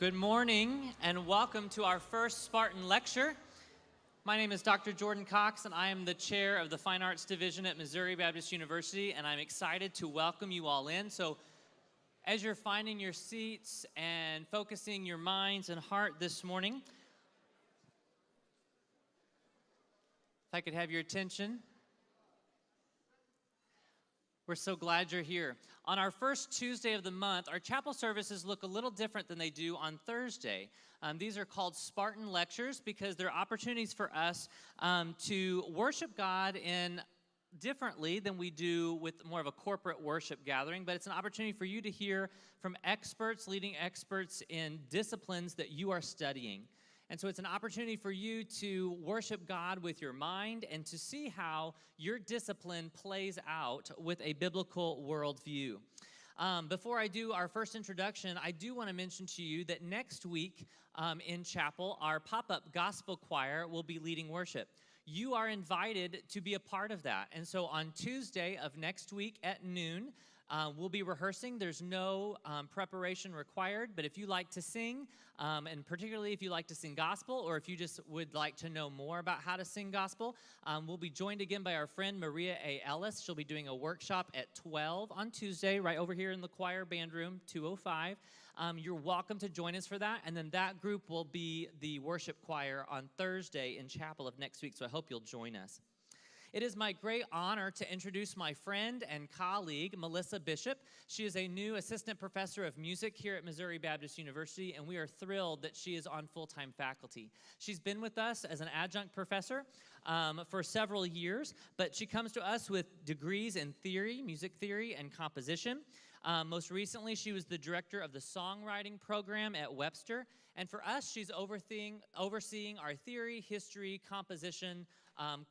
Good morning and welcome to our first Spartan lecture. My name is Dr. Jordan Cox and I am the chair of the Fine Arts Division at Missouri Baptist University, and I'm excited to welcome you all in. So as you're finding your seats and focusing your minds and heart this morning, if I could have your attention. We're so glad you're here. On our first Tuesday of the month, our chapel services look a little different than they do on Thursday. These are called Spartan lectures because they're opportunities for us to worship God in differently than we do with more of a corporate worship gathering, but it's an opportunity for you to hear from experts, leading experts in disciplines that you are studying. And so it's an opportunity for you to worship God with your mind and to see how your discipline plays out with a biblical worldview. Before I do our first introduction, I do want to mention to you that next week in chapel, our pop-up gospel choir will be leading worship. You are invited to be a part of that. And so on Tuesday of next week at noon, we'll be rehearsing. There's no preparation required, but if you like to sing, and particularly if you like to sing gospel, or if you just would like to know more about how to sing gospel, we'll be joined again by our friend Maria A. Ellis. She'll be doing a workshop at 12 on Tuesday, right over here in the choir band room, 205. You're welcome to join us for that, and then that group will be the worship choir on Thursday in chapel of next week, so I hope you'll join us. It is my great honor to introduce my friend and colleague, Melissa Bishop. She is a new assistant professor of music here at Missouri Baptist University, and we are thrilled that she is on full-time faculty. She's been with us as an adjunct professor for several years, but she comes to us with degrees in theory, music theory, and composition. Most recently, she was the director of the songwriting program at Webster, and for us, she's overseeing our theory, history, composition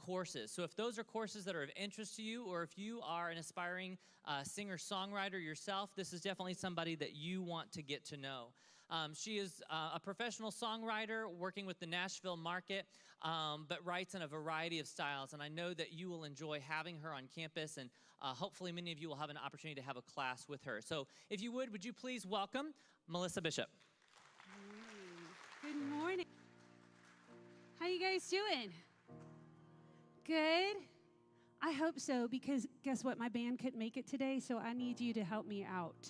courses. So if those are courses that are of interest to you, or if you are an aspiring singer-songwriter yourself, this is definitely somebody that you want to get to know. She is a professional songwriter working with the Nashville market, but writes in a variety of styles. And I know that you will enjoy having her on campus, and hopefully many of you will have an opportunity to have a class with her. So if you would you please welcome Melissa Bishop. Good morning. How you guys doing? Good? I hope so, because guess what? My band couldn't make it today, so I need you to help me out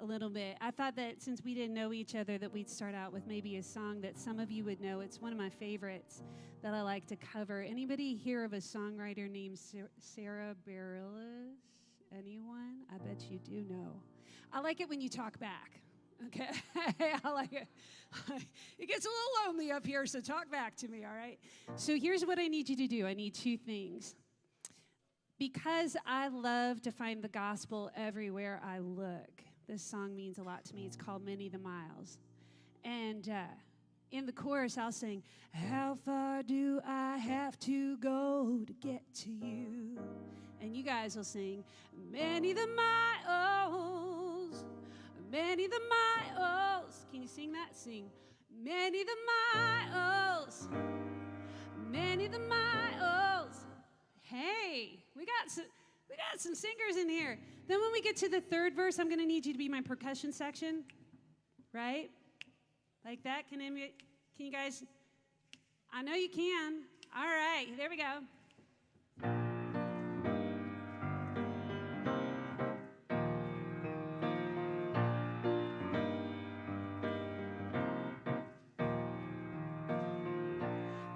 a little bit. I thought that since we didn't know each other that we'd start out with maybe a song that some of you would know. It's one of my favorites that I like to cover. Anybody hear of a songwriter named Sarah Bareilles? Anyone? I bet you do know. I like it when you talk back. Okay, I like it. It gets a little lonely up here, so talk back to me, all right? So here's what I need you to do. I need two things. Because I love to find the gospel everywhere I look, this song means a lot to me. It's called Many the Miles. And in the chorus, I'll sing, how far do I have to go to get to you? And you guys will sing, many the miles, many the miles. Can you sing that? Sing. Many the miles, many the miles. Hey, we got some singers in here. Then when we get to the third verse, I'm going to need you to be my percussion section. Right? Like that? Can you guys? I know you can. All right, there we go.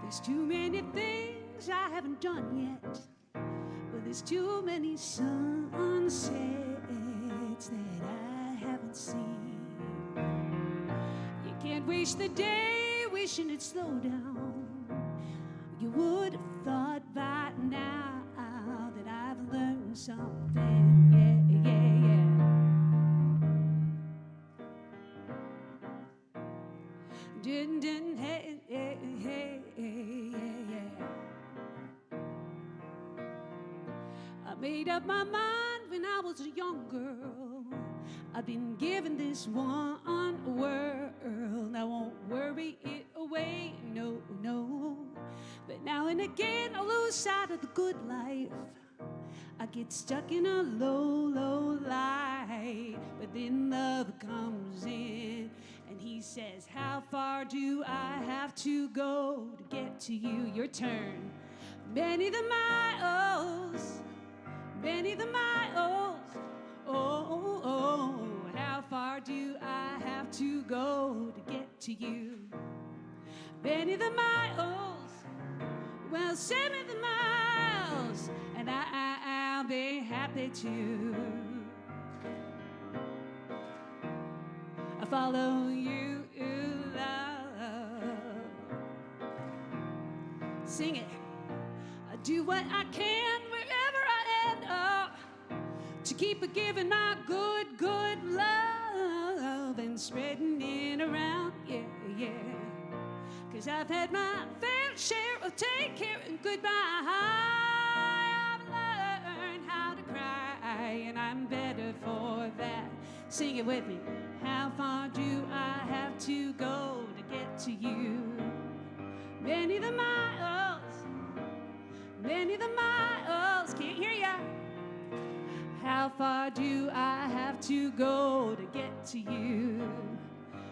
There's too many things I haven't done yet, but there's too many sunsets that I haven't seen. You can't waste the day wishing it'd slow down. You would have thought by now that I've learned something. Yeah, yeah, yeah. Didn't, hey, hey, hey, yeah. I made up my mind when I was a young girl. I've been given this one world. I won't worry it away, no, no. But now and again I lose sight of the good life. I get stuck in a low, low light. But then love comes in and And he says, how far do I have to go to get to you? Your turn. Many the miles, many the miles. Oh, oh, how far do I have to go to get to you? Many the miles, well, send me the miles, and I'll be happy to. I follow you, love. Sing it. I do what I can wherever I end up to keep a giving my good, good love and spreading it around, yeah, yeah. 'Cause I've had my fair share of take care and goodbye. I've learned how to cry, and I'm better for that. Sing it with me. How far do I have to go to get to you? Many the miles, many the miles. Can't hear ya. How far do I have to go to get to you?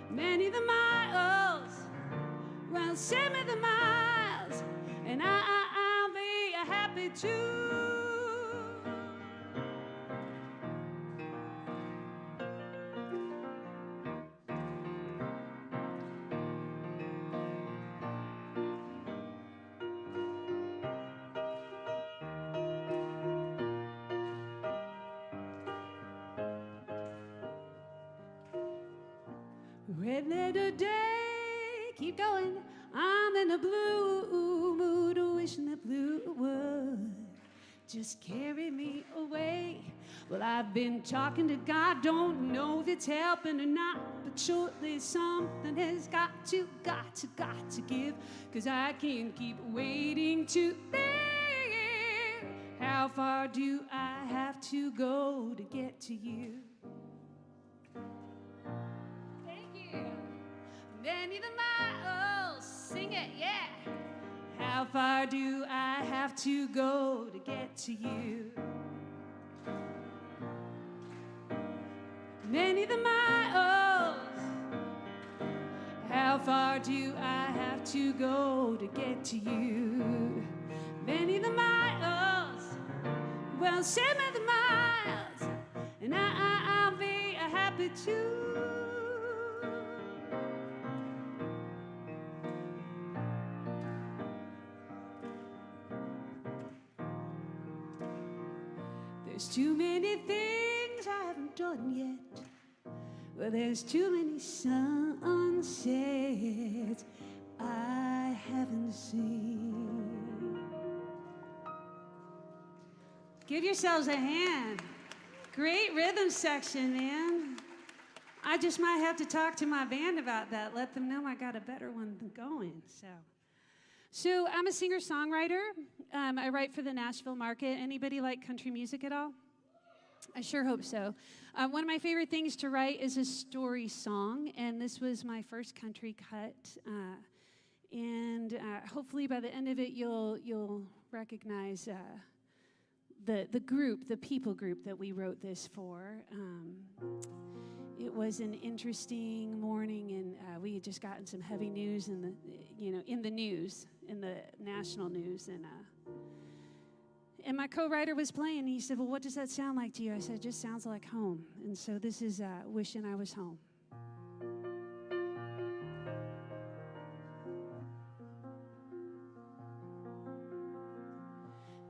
Many the miles, well, send me the miles, and I'll be happy too. Red letter day, keep going. I'm in a blue mood, wishing that blue would just carry me away. Well, I've been talking to God, don't know if it's helping or not, but surely something has got to give, 'cause I can't keep waiting to live. How far do I have to go to get to you? Many the miles, sing it, yeah. How far do I have to go to get to you? Many the miles. How far do I have to go to get to you? Many the miles. Well, send me the miles, and I'll be happy too. There's too many things I haven't done yet. Well, there's too many sunsets I haven't seen. Give yourselves a hand. Great rhythm section, man. I just might have to talk to my band about that. Let them know I got a better one going. So I'm a singer-songwriter. I write for the Nashville market. Anybody like country music at all? I sure hope so. One of my favorite things to write is a story song, and this was my first country cut. Hopefully by the end of it, you'll recognize the group, the people group that we wrote this for. It was an interesting morning, and we had just gotten some heavy news in the national news, and my co-writer was playing, and he said, well, what does that sound like to you? I said, it just sounds like home. And so this is Wishing I Was Home.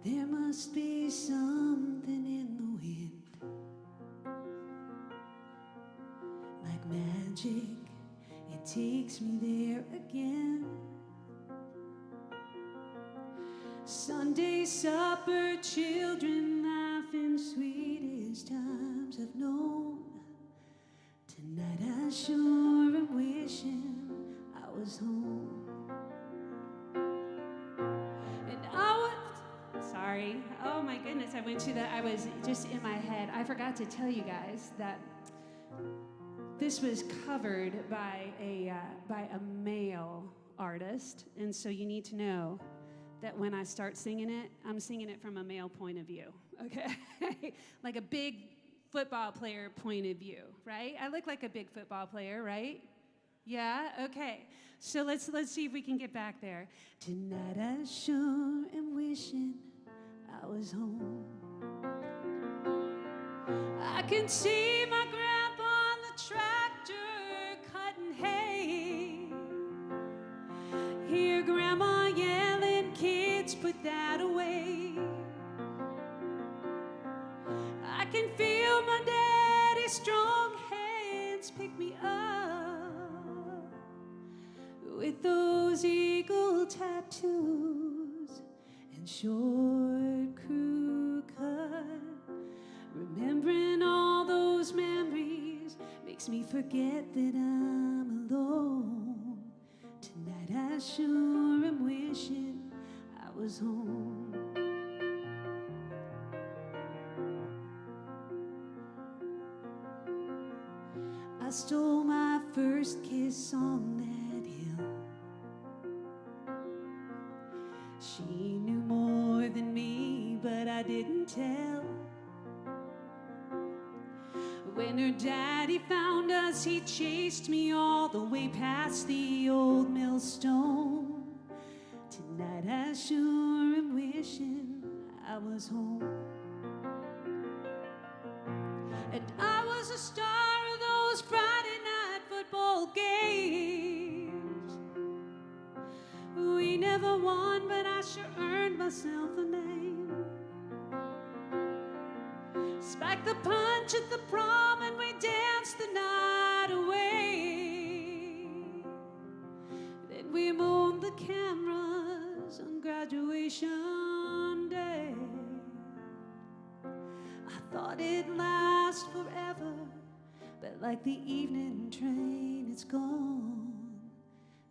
There must be something in the wind, like magic, it takes me there again. Sunday supper, children laughing, sweetest times I've known. Tonight I sure am wishing I was home. And sorry, oh my goodness, I was just in my head. I forgot to tell you guys that this was covered by a male artist, and so you need to know that when I start singing it, I'm singing it from a male point of view, okay? Like a big football player point of view, right? I look like a big football player, right? Yeah? Okay. So let's see if we can get back there. Tonight I sure am wishing I was home. I can see my grandpa on the tractor cutting hay. Hear grandma yelling, kids, put that away. I can feel my daddy's strong hands pick me up with those eagle tattoos and short crew cut. Remembering all those memories makes me forget that I'm alone. Tonight I sure am wishing I was home. I stole my first kiss on that hill. She knew more than me, but I didn't tell. When her daddy found us, he chased me all the way past the old millstone. Tonight I sure am wishing I was home. And I was a star of those Friday night football games. We never won, but I sure earned myself a name. Spiked the punch at the prom and we danced the night away. Then we moved the cameras on graduation day. I thought it'd last forever, but like the evening train, it's gone.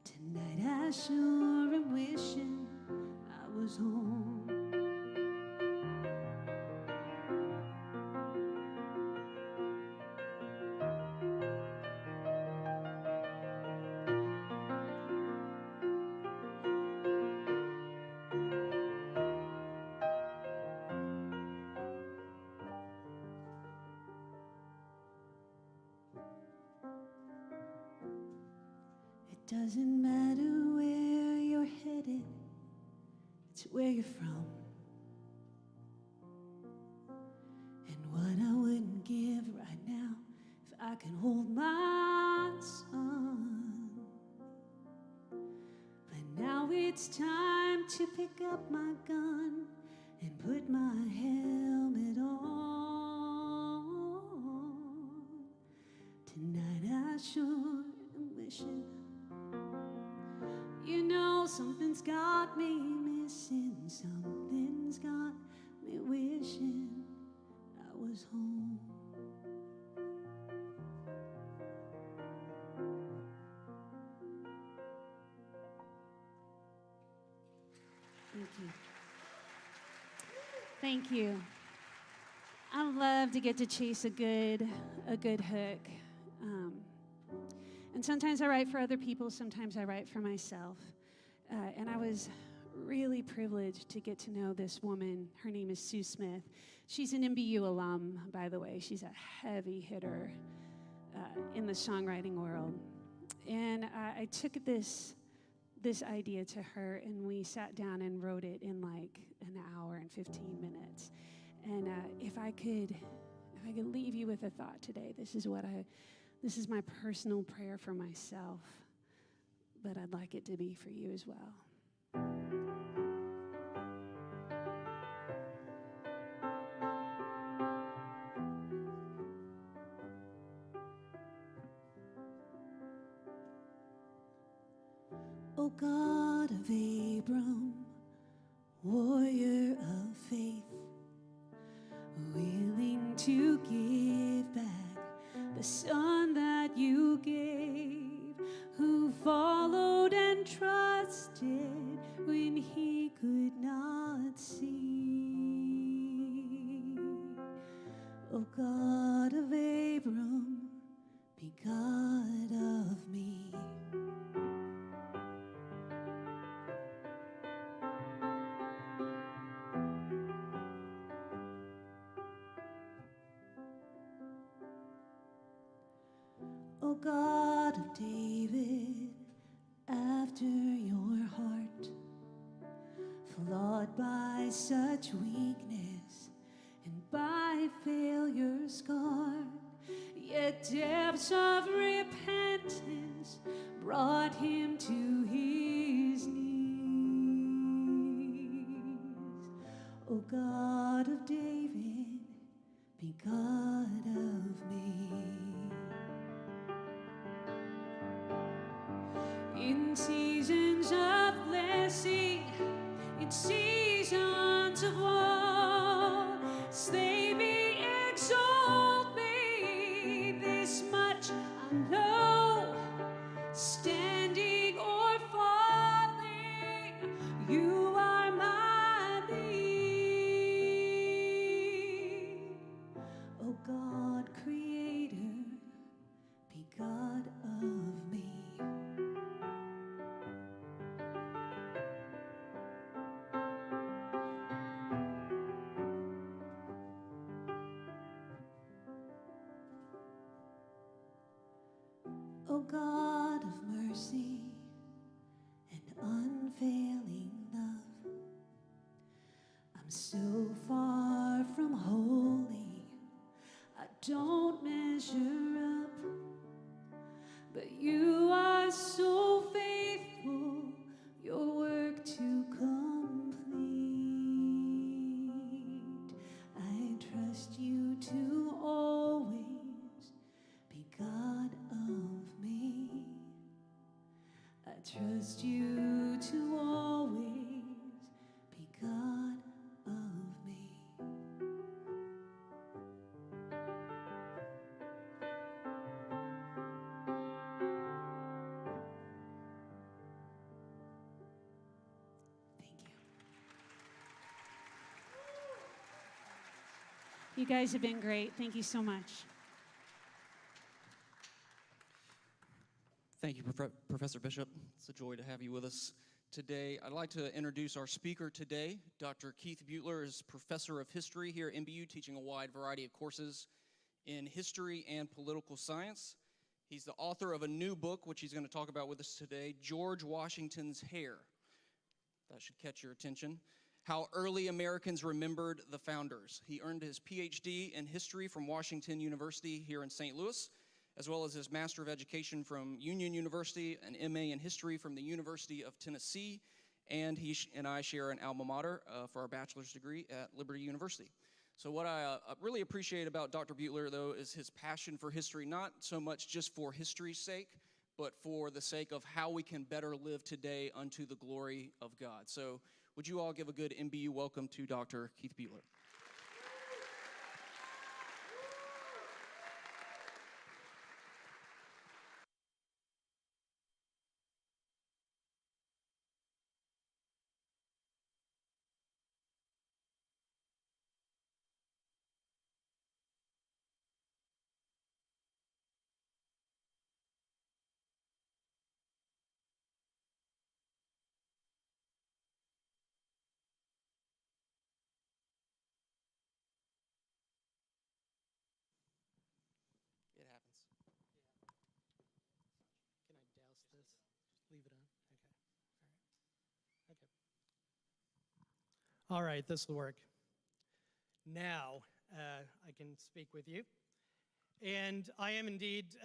Tonight I sure am wishing I was home. It doesn't matter where you're headed, it's where you're from. And what I wouldn't give right now if I could hold my son. But now it's time to pick up my gun and put my helmet on. Tonight I sure am wishing. You know, something's got me missing, something's got me wishing I was home. Thank you. Thank you. I love to get to chase a good hook. And sometimes I write for other people, sometimes I write for myself. And I was really privileged to get to know this woman. Her name is Sue Smith. She's an MBU alum, by the way. She's a heavy hitter in the songwriting world. And I took this idea to her, and we sat down and wrote it in like an hour and 15 minutes. And if I could leave you with a thought today, this is my personal prayer for myself, but I'd like it to be for you as well. O God of Abram, warrior of faith, willing to give back the son that you gave, who followed and trusted when he could not see. O God of Abram, be God of me. O O God of David, after your heart, flawed by such weakness and by failure scarred, yet depths of repentance brought him to his knees. O God of David, be God of me. In seasons of blessing, in seasons of woe, slay me, exalt me, this much I know, standing or falling, you are my lead. O God, Creator, be God of me. O God of mercy and unfailing love, I'm so far from holy, I don't measure up, but you are so faithful, your work to complete. I trust you to always be God of me. I trust you to always be God of me. Thank you. You guys have been great. Thank you so much. Thank you, Professor Bishop. It's a joy to have you with us today. I'd like to introduce our speaker today. Dr. Keith Beutler is professor of history here at MBU, teaching a wide variety of courses in history and political science. He's the author of a new book, which he's going to talk about with us today, George Washington's Hair. That should catch your attention. How Early Americans Remembered the Founders. He earned his PhD in history from Washington University here in St. Louis, as well as his Master of Education from Union University, an MA in history from the University of Tennessee, and he and I share an alma mater for our bachelor's degree at Liberty University. So what I really appreciate about Dr. Beutler, though, is his passion for history, not so much just for history's sake, but for the sake of how we can better live today unto the glory of God. So would you all give a good MBU welcome to Dr. Keith Beutler. It happens. Can I douse this? Leave it on? Okay. All right, this will work. Now I can speak with you. And I am indeed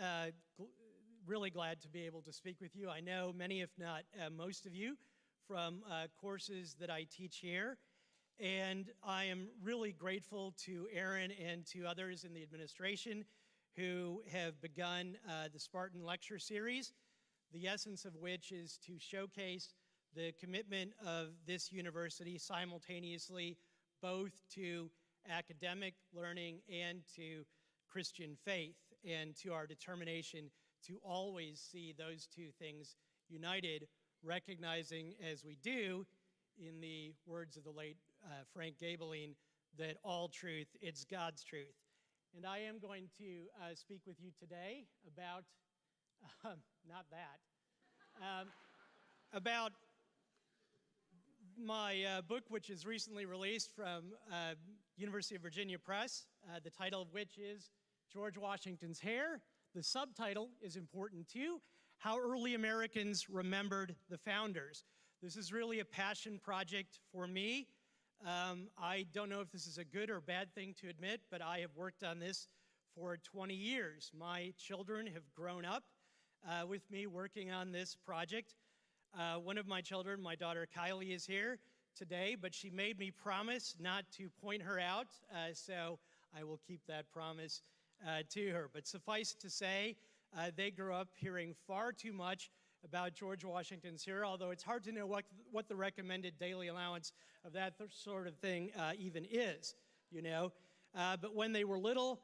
really glad to be able to speak with you. I know many, if not most of you, from courses that I teach here. And I am really grateful to Aaron and to others in the administration who have begun the Spartan Lecture Series, the essence of which is to showcase the commitment of this university simultaneously both to academic learning and to Christian faith, and to our determination to always see those two things united, recognizing as we do, in the words of the late Frank Gabeling, that all truth, it's God's truth. And I am going to speak with you today about, not that, about my book, which is recently released from University of Virginia Press, the title of which is George Washington's Hair, The subtitle is important too, How Early Americans Remembered the Founders. This is really a passion project for me. I don't know if this is a good or bad thing to admit, but I have worked on this for 20 years. My children have grown up with me working on this project. One of my children, my daughter Kylie, is here today, but she made me promise not to point her out, so I will keep that promise to her. But suffice to say, they grew up hearing far too much about George Washington's hero, although it's hard to know what the recommended daily allowance of that sort of thing even is, you know. But when they were little,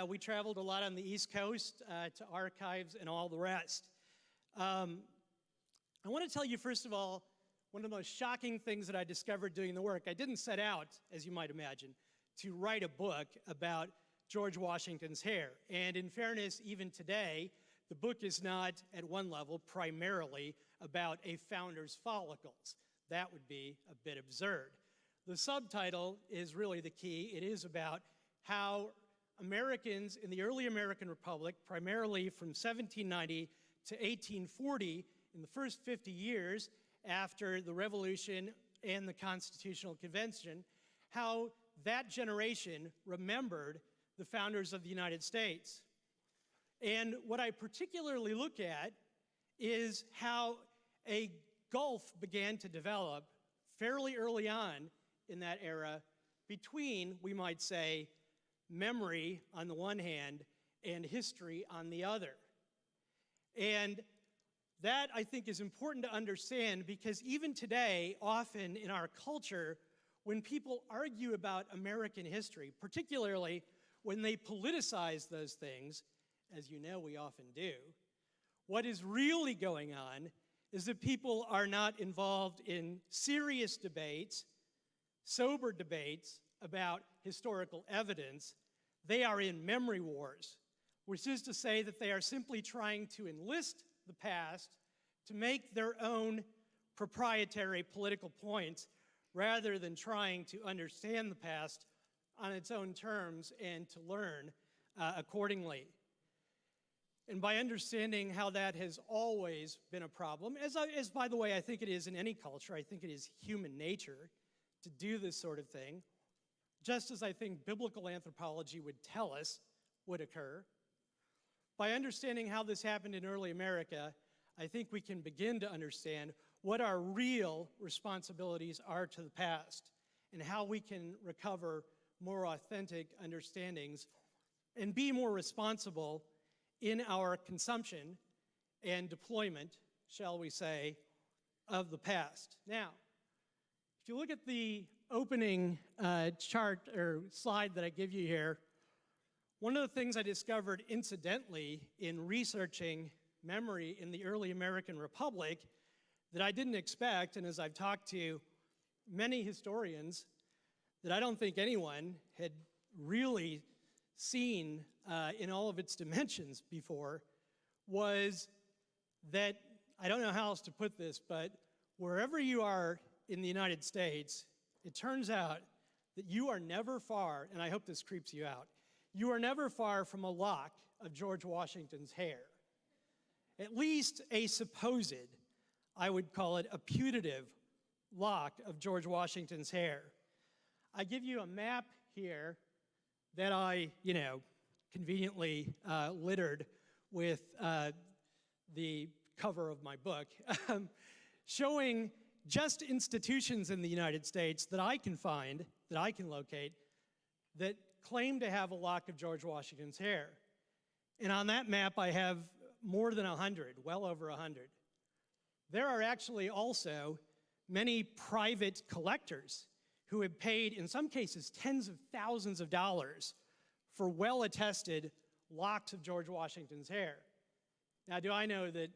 we traveled a lot on the East Coast to archives and all the rest. I want to tell you, first of all, one of the most shocking things that I discovered doing the work. I didn't set out, as you might imagine, to write a book about George Washington's hair. And in fairness, even today, the book is not, at one level, primarily about a founder's follicles. That would be a bit absurd. The subtitle is really the key. It is about how Americans in the early American Republic, primarily from 1790 to 1840, in the first 50 years after the Revolution and the Constitutional Convention, how that generation remembered the founders of the United States. And what I particularly look at is how a gulf began to develop fairly early on in that era between, we might say, memory on the one hand and history on the other. And that, I think, is important to understand because even today, often in our culture, when people argue about American history, particularly when they politicize those things, as you know we often do, what is really going on is that people are not involved in serious debates, sober debates about historical evidence. They are in memory wars, which is to say that they are simply trying to enlist the past to make their own proprietary political points rather than trying to understand the past on its own terms and to learn accordingly. And by understanding how that has always been a problem, as by the way I think it is in any culture, I think it is human nature to do this sort of thing, just as I think biblical anthropology would tell us would occur. By understanding how this happened in early America, I think we can begin to understand what our real responsibilities are to the past and how we can recover more authentic understandings and be more responsible in our consumption and deployment, shall we say, of the past. Now, if you look at the opening chart or slide that I give you here, one of the things I discovered incidentally in researching memory in the early American Republic that I didn't expect, and as I've talked to many historians, that I don't think anyone had really seen in all of its dimensions before, was that, I don't know how else to put this, but wherever you are in the United States, it turns out that you are never far, and I hope this creeps you out, you are never far from a lock of George Washington's hair. At least a supposed, I would call it a putative lock of George Washington's hair. I give you a map here that I, conveniently littered with the cover of my book, showing just institutions in the United States that I can find, that I can locate, that claim to have a lock of George Washington's hair. And on that map, I have more than 100, well over 100. There are actually also many private collectors who have paid, in some cases, tens of thousands of dollars for well-attested locks of George Washington's hair. Now, do I know that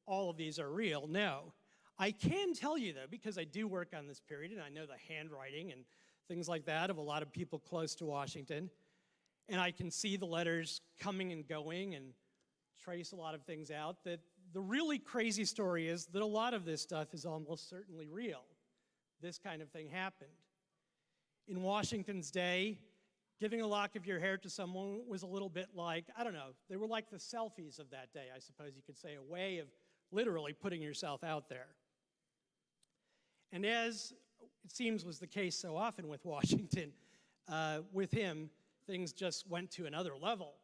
all of these are real? No. I can tell you, though, because I do work on this period, and I know the handwriting and things like that of a lot of people close to Washington, and I can see the letters coming and going and trace a lot of things out, that the really crazy story is that a lot of this stuff is almost certainly real. This kind of thing happened. In Washington's day, Giving a lock of your hair to someone was a little bit like, I don't know, they were like the selfies of that day, I suppose you could say, a way of literally putting yourself out there. And as it seems was the case so often with Washington, with him, things just went to another level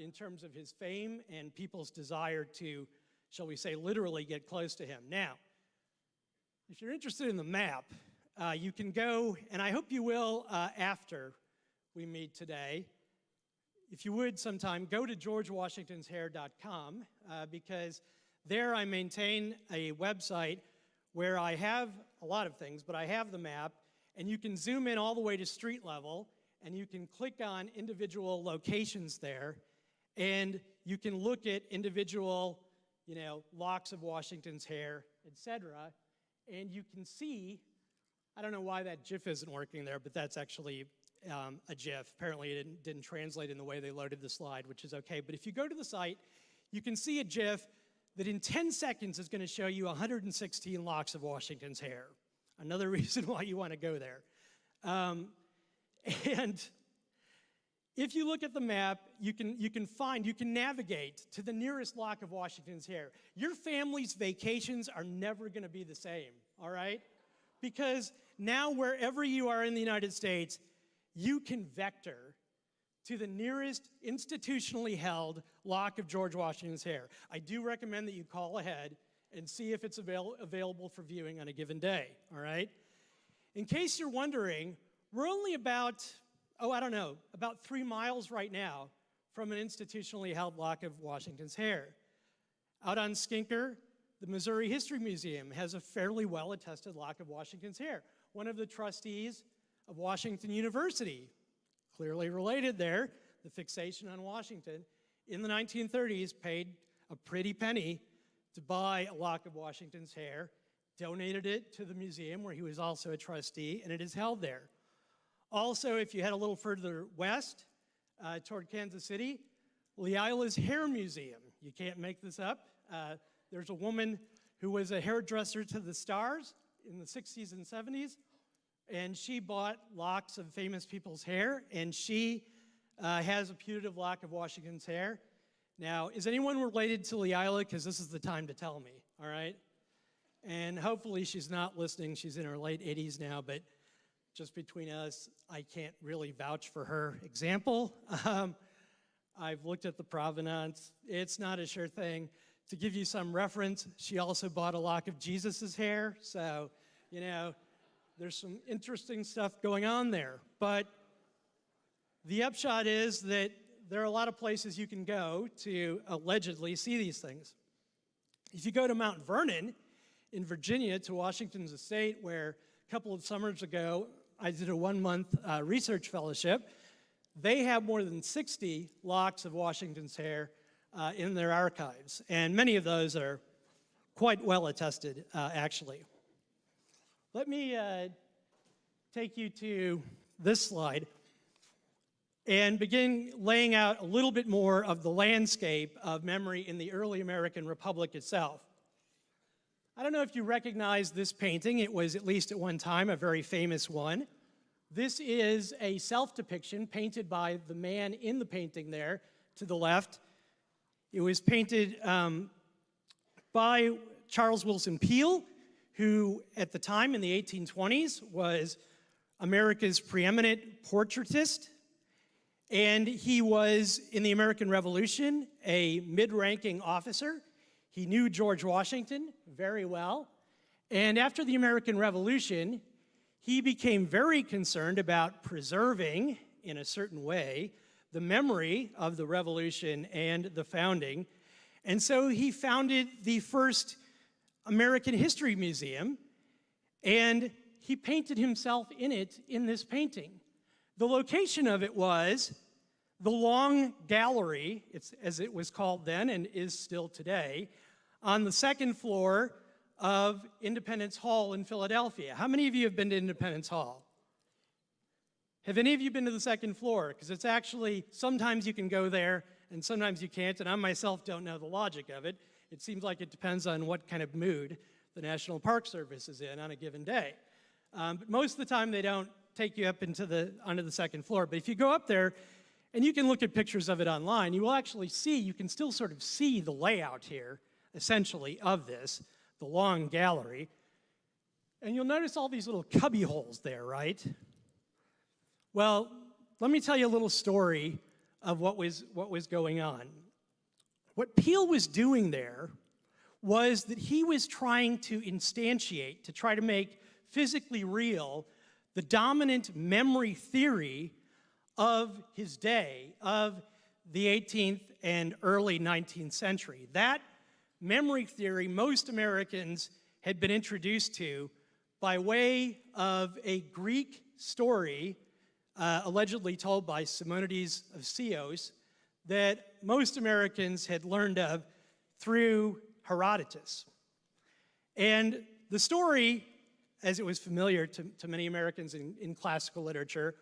in terms of his fame and people's desire to, shall we say, literally get close to him. Now, if you're interested in the map, you can go, and I hope you will after we meet today. If you would sometime, go to georgewashingtonshair.com because there I maintain a website where I have a lot of things, but I have the map, and you can zoom in all the way to street level, and you can click on individual locations there, and you can look at individual, locks of Washington's hair, etc., and you can see, I don't know why that GIF isn't working there, but that's actually a GIF. Apparently it didn't translate in the way they loaded the slide, which is okay. But if you go to the site, you can see a GIF that in 10 seconds is going to show you 116 locks of Washington's hair. Another reason why you want to go there. And if you look at the map, you can navigate to the nearest lock of Washington's hair. Your family's vacations are never going to be the same, all right? Because now wherever you are in the United States, you can vector to the nearest institutionally held lock of George Washington's hair. I do recommend that you call ahead and see if it's available for viewing on a given day, all right? In case you're wondering, we're only about 3 miles right now from an institutionally held lock of Washington's hair. Out on Skinker, the Missouri History Museum has a fairly well-attested lock of Washington's hair. One of the trustees of Washington University, clearly related there, the fixation on Washington, in the 1930s paid a pretty penny to buy a lock of Washington's hair, donated it to the museum where he was also a trustee, and it is held there. Also, if you head a little further west toward Kansas City, Leila's Hair Museum. You can't make this up. There's a woman who was a hairdresser to the stars in the 60s and 70s, and she bought locks of famous people's hair, and she has a putative lock of Washington's hair. Now, is anyone related to Leila? Because this is the time to tell me, all right? And hopefully she's not listening. She's in her late 80s now, but just between us, I can't really vouch for her example. I've looked at the provenance. It's not a sure thing. To give you some reference, she also bought a lock of Jesus's hair, so, there's some interesting stuff going on there. But the upshot is that there are a lot of places you can go to allegedly see these things. If you go to Mount Vernon in Virginia, to Washington's estate, where a couple of summers ago I did a 1-month research fellowship, they have more than 60 locks of Washington's hair in their archives. And many of those are quite well attested, actually. Let me take you to this slide and begin laying out a little bit more of the landscape of memory in the early American Republic itself. I don't know if you recognize this painting. It was, at least at one time, a very famous one. This is a self-depiction painted by the man in the painting there to the left. It was painted by Charles Willson Peale, who at the time in the 1820s was America's preeminent portraitist. And he was, in the American Revolution, a mid-ranking officer. He knew George Washington very well. And after the American Revolution, he became very concerned about preserving, in a certain way, the memory of the Revolution and the founding. And so he founded the first American History Museum, and he painted himself in it in this painting. The location of it was the Long Gallery, as it was called then and is still today, on the second floor of Independence Hall in Philadelphia. How many of you have been to Independence Hall? Have any of you been to the second floor? Because it's actually, sometimes you can go there and sometimes you can't, and I myself don't know the logic of it. It seems like it depends on what kind of mood the National Park Service is in on a given day. But most of the time they don't take you up onto the second floor. But if you go up there, and you can look at pictures of it online, you will actually see, you can still sort of see the layout here, essentially, of this, the long gallery. And you'll notice all these little cubby holes there, right? Well, let me tell you a little story of what was going on. What Peale was doing there was that he was trying to instantiate, to try to make physically real, the dominant memory theory of his day, of the 18th and early 19th century. That memory theory most Americans had been introduced to by way of a Greek story allegedly told by Simonides of Chios that most Americans had learned of through Herodotus. And the story, as it was familiar to many Americans in classical literature,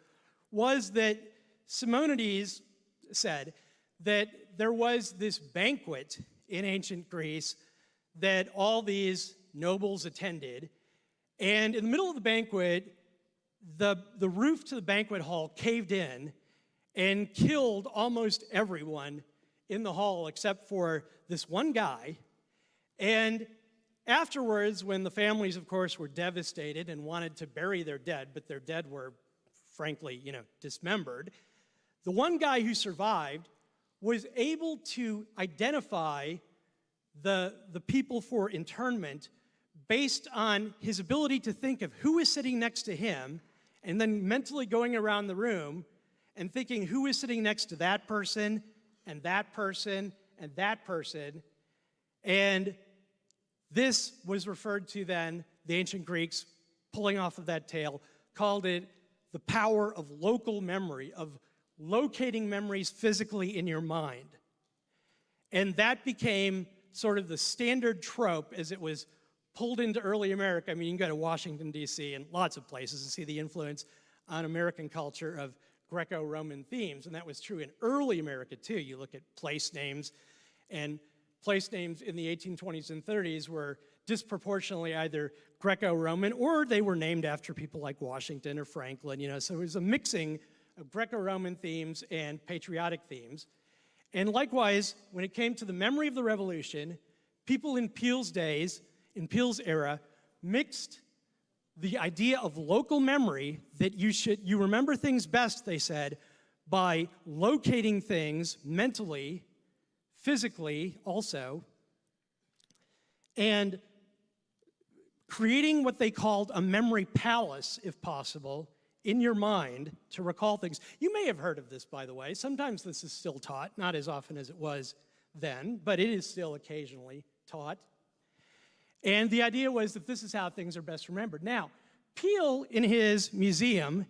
was that Simonides said that there was this banquet in ancient Greece that all these nobles attended, and in the middle of the banquet, the roof to the banquet hall caved in and killed almost everyone in the hall except for this one guy. And afterwards, when the families, of course, were devastated and wanted to bury their dead, but their dead were, frankly, dismembered, the one guy who survived was able to identify the people for internment based on his ability to think of who was sitting next to him and then mentally going around the room and thinking who is sitting next to that person and that person and that person. And this was referred to then, the ancient Greeks, pulling off of that tale, called it the power of local memory, of locating memories physically in your mind. And that became sort of the standard trope as it was pulled into early America. I mean, you can go to Washington, D.C. and lots of places and see the influence on American culture of Greco-Roman themes, and that was true in early America, too. You look at place names, and place names in the 1820s and 30s were disproportionately either Greco-Roman or they were named after people like Washington or Franklin, so it was a mixing of Greco-Roman themes and patriotic themes. And likewise, when it came to the memory of the Revolution, people in Peale's days, in Peale's era, mixed the idea of local memory, that you remember things best, they said, by locating things mentally, physically also, and creating what they called a memory palace, if possible, in your mind to recall things. You may have heard of this, by the way. Sometimes this is still taught, not as often as it was then, but it is still occasionally taught. And the idea was that this is how things are best remembered. Now, Peale, in his museum,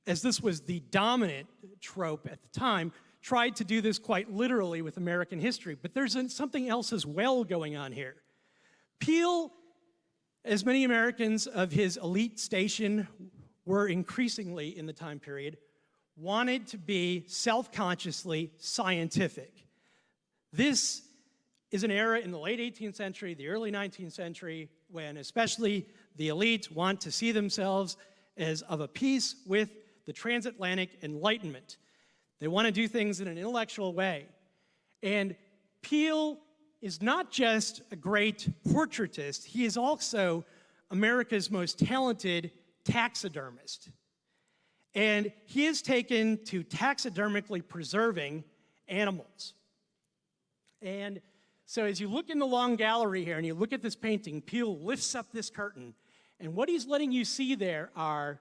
as this was the dominant trope at the time, tried to do this quite literally with American history. But there's something else as well going on here. Peale, as many Americans of his elite station were increasingly in the time period, wanted to be self-consciously scientific. This is an era in the late 18th century, the early 19th century, when especially the elites want to see themselves as of a piece with the transatlantic Enlightenment. They want to do things in an intellectual way. And Peale is not just a great portraitist, he is also America's most talented taxidermist. And he is taken to taxidermically preserving animals. And so as you look in the long gallery here and you look at this painting, Peale lifts up this curtain, and what he's letting you see there are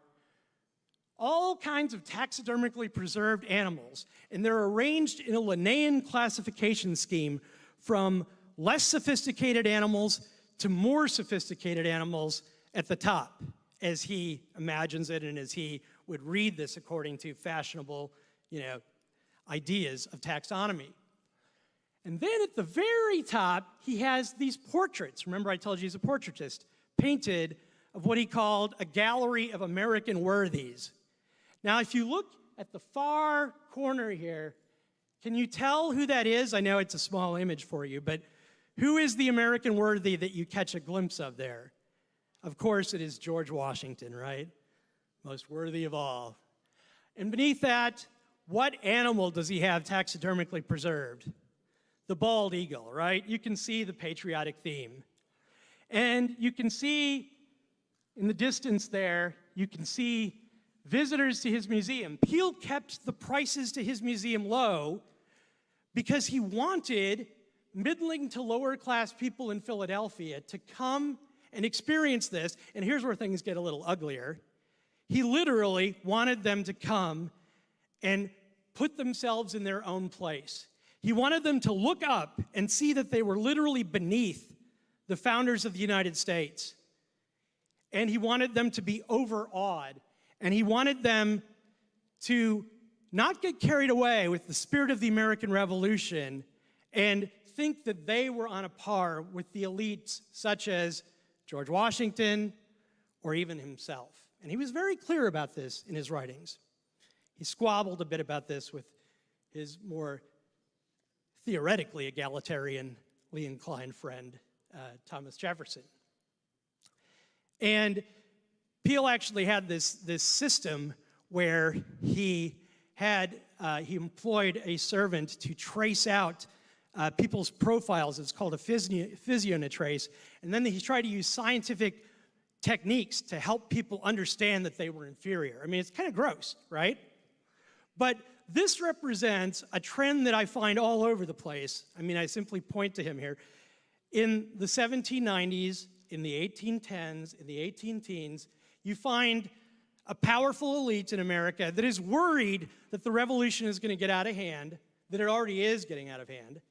all kinds of taxidermically preserved animals, and they're arranged in a Linnaean classification scheme from less sophisticated animals to more sophisticated animals at the top, as he imagines it and as he would read this according to fashionable, ideas of taxonomy. And then at the very top, he has these portraits. Remember, I told you he's a portraitist, painted of what he called a gallery of American worthies. Now, if you look at the far corner here, can you tell who that is? I know it's a small image for you, but who is the American worthy that you catch a glimpse of there? Of course, it is George Washington, right? most worthy of all. And beneath that, what animal does he have taxidermically preserved? The bald eagle, right? You can see the patriotic theme. And you can see in the distance there, you can see visitors to his museum. Peale kept the prices to his museum low because he wanted middling to lower class people in Philadelphia to come and experience this. And here's where things get a little uglier. He literally wanted them to come and put themselves in their own place. He wanted them to look up and see that they were literally beneath the founders of the United States. And he wanted them to be overawed. And he wanted them to not get carried away with the spirit of the American Revolution and think that they were on a par with the elites such as George Washington or even himself. And he was very clear about this in his writings. He squabbled a bit about this with his more theoretically egalitarianly inclined friend, Thomas Jefferson. And Peale actually had this system where he employed a servant to trace out people's profiles. It's called a physionotrace. And then he tried to use scientific techniques to help people understand that they were inferior. I mean, it's kind of gross, right? But this represents a trend that I find all over the place. I mean, I simply point to him here. In the 1790s, in the 1810s, in the 18-teens, you find a powerful elite in America that is worried that the revolution is going to get out of hand, that it already is getting out of hand.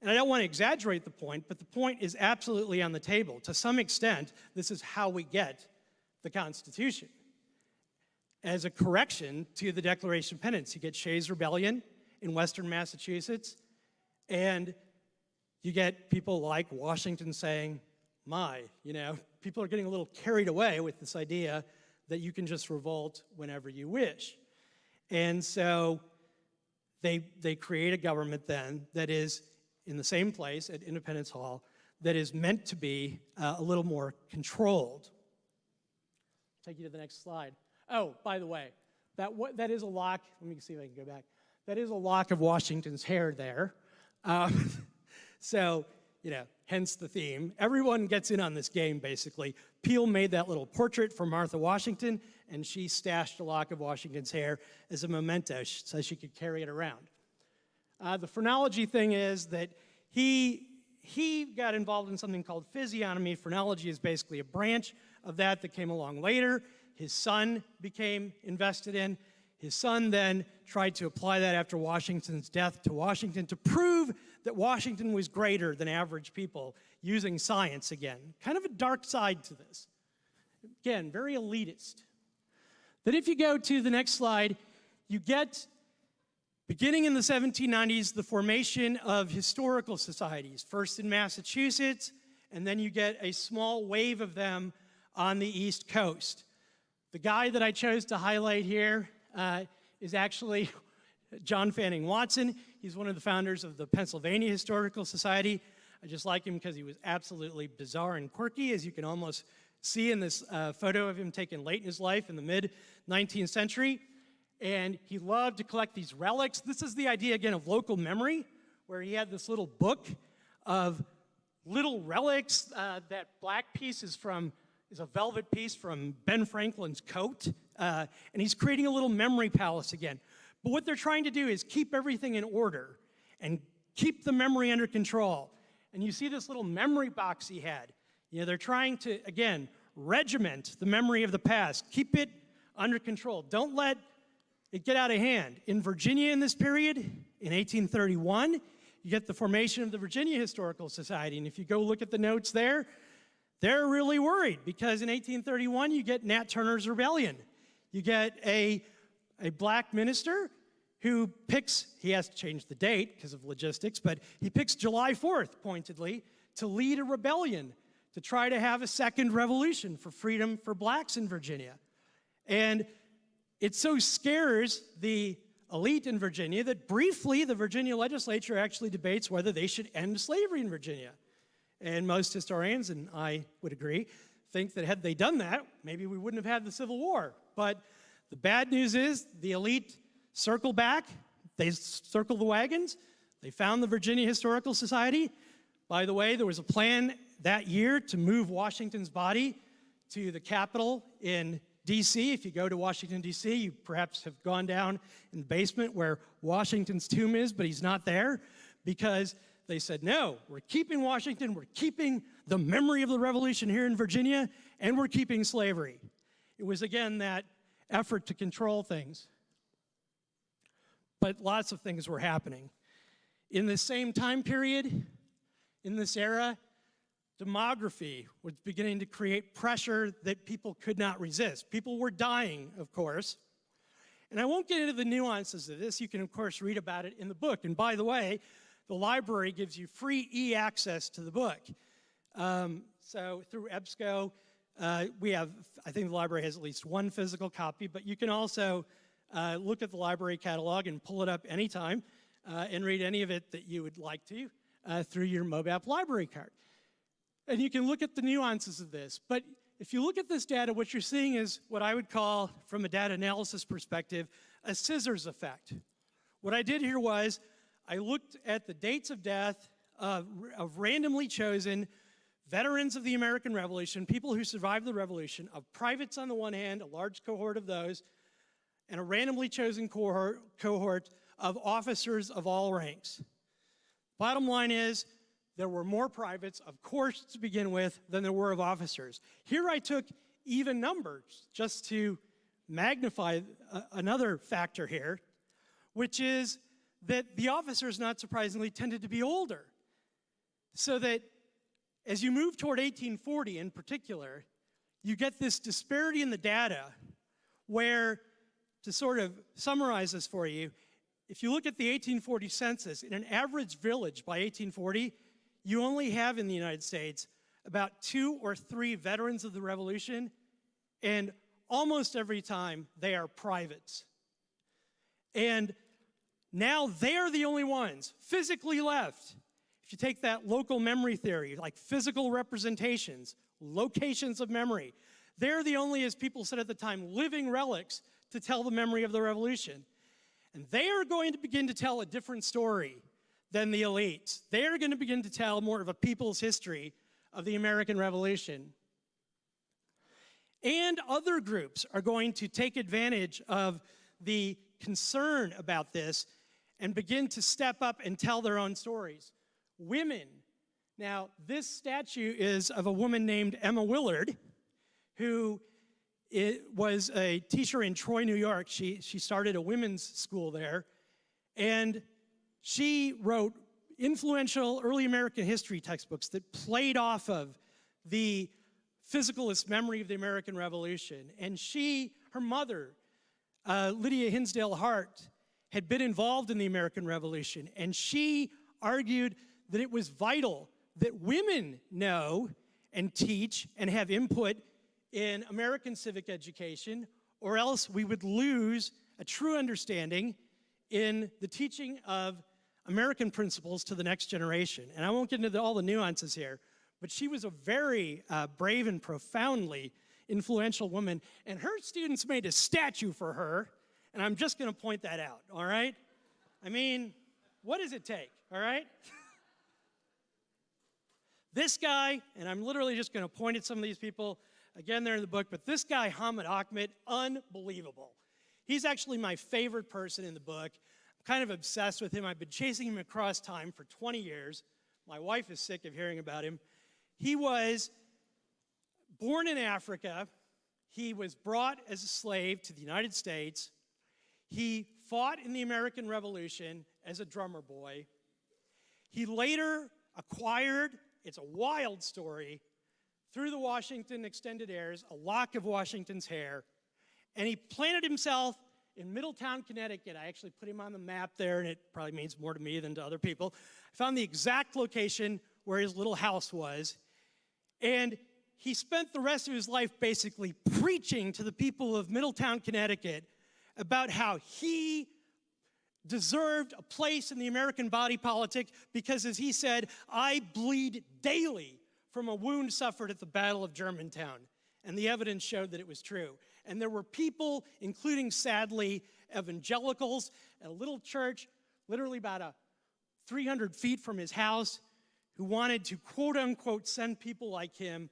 And I don't want to exaggerate the point, but the point is absolutely on the table. To some extent, this is how we get the Constitution. As a correction to the Declaration of Independence, you get Shays' Rebellion in western Massachusetts, and you get people like Washington saying, people are getting a little carried away with this idea that you can just revolt whenever you wish. And so they create a government then that is in the same place at Independence Hall that is meant to be a little more controlled. Take you to the next slide. Oh, by the way, that is a lock. Let me see if I can go back. That is a lock of Washington's hair there. So, hence the theme. Everyone gets in on this game, basically. Peale made that little portrait for Martha Washington, and she stashed a lock of Washington's hair as a memento so she could carry it around. The phrenology thing is that he got involved in something called physiognomy. Phrenology is basically a branch of that came along later. His son became invested in. His son then tried to apply that after Washington's death to Washington to prove that Washington was greater than average people using science again. Kind of a dark side to this. Again, very elitist. Then if you go to the next slide, you get, beginning in the 1790s, the formation of historical societies, first in Massachusetts, and then you get a small wave of them on the East Coast. The guy that I chose to highlight here is actually John Fanning Watson. He's one of the founders of the Pennsylvania Historical Society. I just like him because he was absolutely bizarre and quirky, as you can almost see in this photo of him taken late in his life in the mid-19th century. And he loved to collect these relics. This is the idea, again, of local memory, where he had this little book of little relics. That black piece is a velvet piece from Ben Franklin's coat. And he's creating a little memory palace again. But what they're trying to do is keep everything in order and keep the memory under control. And you see this little memory box he had. They're trying to, again, regiment the memory of the past. Keep it under control. Don't let it get out of hand. In Virginia in this period, in 1831, you get the formation of the Virginia Historical Society. And if you go look at the notes there, they're really worried because in 1831, you get Nat Turner's Rebellion. You get a black minister who picks, he has to change the date because of logistics, but he picks July 4th, pointedly, to lead a rebellion, to try to have a second revolution for freedom for blacks in Virginia. And it so scares the elite in Virginia that briefly the Virginia legislature actually debates whether they should end slavery in Virginia. And most historians, and I would agree, think that had they done that, maybe we wouldn't have had the Civil War. But the bad news is the elite circle back. They circle the wagons. They found the Virginia Historical Society. By the way, there was a plan that year to move Washington's body to the Capitol in D.C. If you go to Washington, D.C., you perhaps have gone down in the basement where Washington's tomb is, but he's not there because they said, no, we're keeping Washington, we're keeping the memory of the Revolution here in Virginia, and we're keeping slavery. It was, again, that effort to control things. But lots of things were happening. In the same time period, in this era, demography was beginning to create pressure that people could not resist. People were dying, of course. And I won't get into the nuances of this. You can, of course, read about it in the book. And by the way, the library gives you free e-access to the book. So through EBSCO, we have, I think the library has at least one physical copy, but you can also look at the library catalog and pull it up anytime and read any of it that you would like to through your MoBaP library card. And you can look at the nuances of this. But if you look at this data, what you're seeing is what I would call, from a data analysis perspective, a scissors effect. What I did here was I looked at the dates of death of randomly chosen veterans of the American Revolution, people who survived the Revolution, of privates on the one hand, a large cohort of those, and a randomly chosen cohort of officers of all ranks. Bottom line is, there were more privates, of course, to begin with, than there were of officers. Here I took even numbers, just to magnify another factor here, which is that the officers, not surprisingly, tended to be older. So that as you move toward 1840 in particular, you get this disparity in the data where, to sort of summarize this for you, if you look at the 1840 census, in an average village by 1840, you only have in the United States about 2 or 3 veterans of the Revolution, and almost every time they are privates. And now they're the only ones physically left. If you take that local memory theory, like physical representations, locations of memory, they're the only, as people said at the time, living relics to tell the memory of the Revolution. And they are going to begin to tell a different story than the elites. They are going to begin to tell more of a people's history of the American Revolution. And other groups are going to take advantage of the concern about this and begin to step up and tell their own stories. Women. Now, this statue is of a woman named Emma Willard, who was a teacher in Troy, New York. She started a women's school there, and she wrote influential early American history textbooks that played off of the physicalist memory of the American Revolution. And her mother, Lydia Hinsdale Hart, had been involved in the American Revolution, and she argued that it was vital that women know and teach and have input in American civic education, or else we would lose a true understanding in the teaching of American principles to the next generation. And I won't get into all the nuances here, but she was a very brave and profoundly influential woman, and her students made a statue for her, and I'm just going to point that out, all right? I mean, what does it take, all right? This guy, and I'm literally just going to point at some of these people, again, they're in the book, but this guy, Hamid Ahmed, unbelievable. He's actually my favorite person in the book. I'm kind of obsessed with him. I've been chasing him across time for 20 years. My wife is sick of hearing about him. He was born in Africa. He was brought as a slave to the United States. He fought in the American Revolution as a drummer boy. He later acquired, it's a wild story, through the Washington extended heirs, a lock of Washington's hair, and he planted himself in Middletown, Connecticut. I actually put him on the map there, and it probably means more to me than to other people. I found the exact location where his little house was, and he spent the rest of his life basically preaching to the people of Middletown, Connecticut about how he deserved a place in the American body politic because, as he said, I bleed daily from a wound suffered at the Battle of Germantown, and the evidence showed that it was true. And there were people, including, sadly, evangelicals at a little church, literally about 300 feet from his house, who wanted to, quote-unquote, send people like him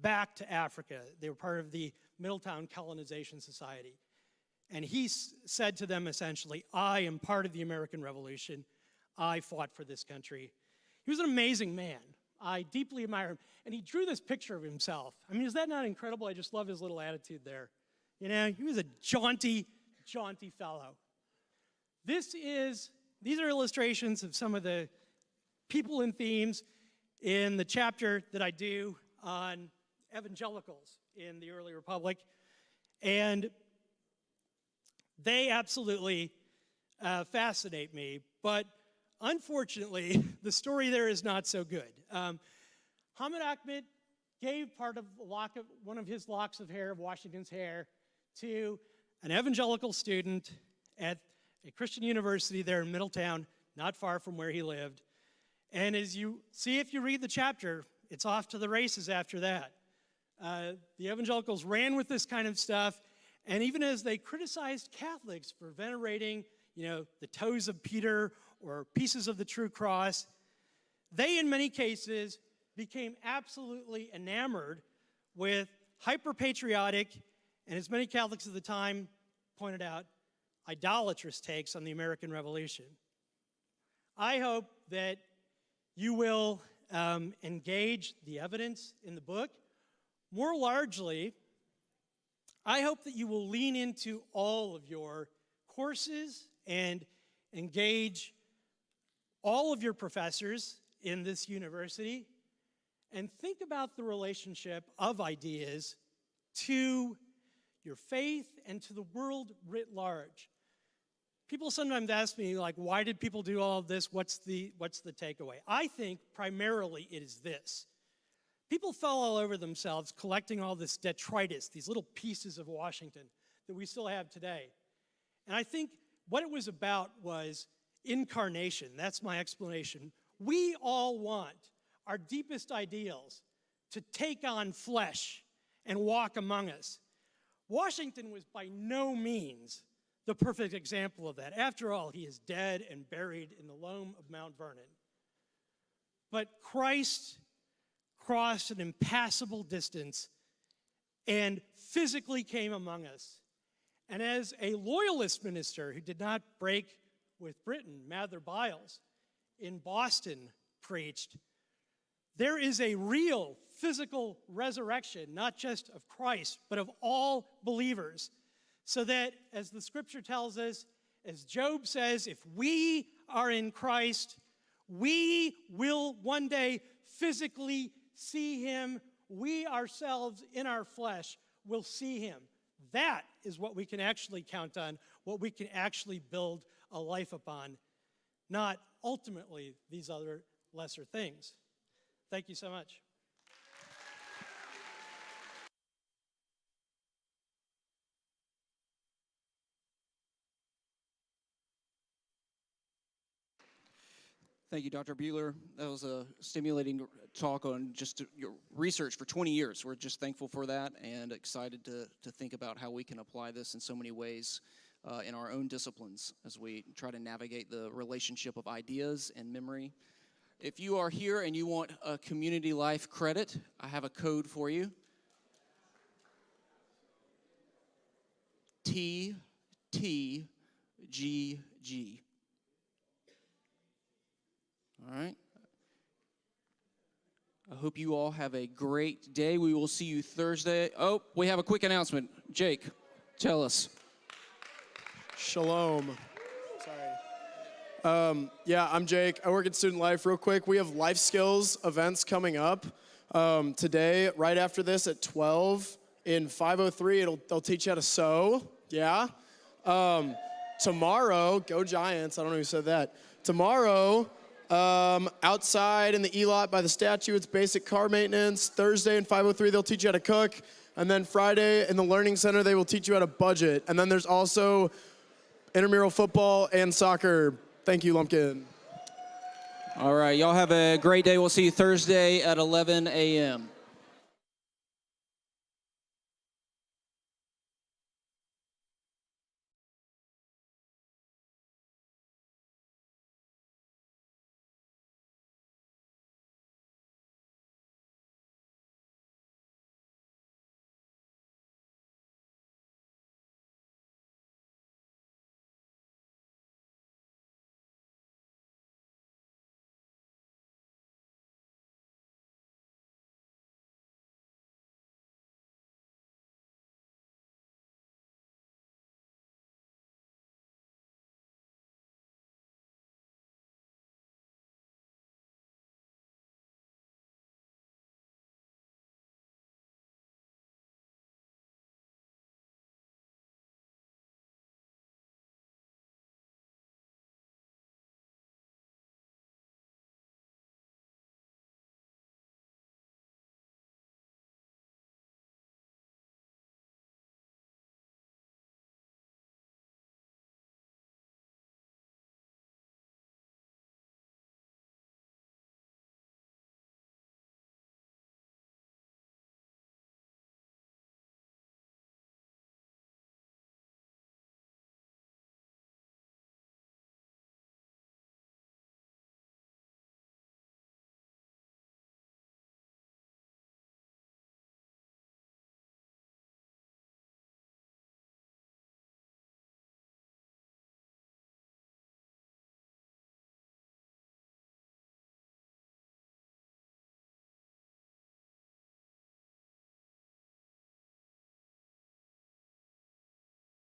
back to Africa. They were part of the Middletown Colonization Society. And he said to them, essentially, I am part of the American Revolution. I fought for this country. He was an amazing man. I deeply admire him. And he drew this picture of himself. I mean, is that not incredible? I just love his little attitude there. You know, he was a jaunty, jaunty fellow. These are illustrations of some of the people and themes in the chapter that I do on evangelicals in the early republic. And they absolutely fascinate me. But unfortunately, the story there is not so good. Hamid Ahmed gave part of one of his locks of hair, of Washington's hair, to an evangelical student at a Christian university there in Middletown, not far from where he lived. And as you see, if you read the chapter, it's off to the races after that. The evangelicals ran with this kind of stuff, and even as they criticized Catholics for venerating, the toes of Peter or pieces of the true cross, they, in many cases, became absolutely enamored with hyper-patriotic, and as many Catholics at the time pointed out, idolatrous takes on the American Revolution. I hope that you will engage the evidence in the book. More largely, I hope that you will lean into all of your courses and engage all of your professors in this university and think about the relationship of ideas to your faith and to the world writ large. People sometimes ask me, like, why did people do all of this? What's the takeaway? I think primarily it is this. People fell all over themselves collecting all this detritus, these little pieces of Washington that we still have today. And I think what it was about was incarnation. That's my explanation. We all want our deepest ideals to take on flesh and walk among us. Washington was by no means the perfect example of that. After all, he is dead and buried in the loam of Mount Vernon. But Christ crossed an impassable distance and physically came among us. And as a loyalist minister who did not break with Britain, Mather Byles, in Boston preached, there is a real physical resurrection, not just of Christ, but of all believers. So that, as the scripture tells us, as Job says, if we are in Christ, we will one day physically see him. We ourselves in our flesh will see him. That is what we can actually count on, what we can actually build a life upon, not ultimately these other lesser things. Thank you so much. Thank you, Dr. Beutler. That was a stimulating talk on just your research for 20 years. We're just thankful for that and excited to think about how we can apply this in so many ways in our own disciplines as we try to navigate the relationship of ideas and memory. If you are here and you want a community life credit, I have a code for you. TTGG. All right. I hope you all have a great day. We will see you Thursday. Oh, we have a quick announcement. Jake, tell us. Shalom. Sorry. Yeah, I'm Jake. I work in Student Life. Real quick, we have life skills events coming up today, right after this at 12 in 503. They'll teach you how to sew. Yeah. Tomorrow, go Giants. I don't know who said that. Tomorrow, outside in the E-lot by the statue, it's basic car maintenance. Thursday in 503, they'll teach you how to cook. And then Friday in the Learning Center, they will teach you how to budget. And then there's also intramural football and soccer. Thank you, Lumpkin. All right, y'all have a great day. We'll see you Thursday at 11 a.m.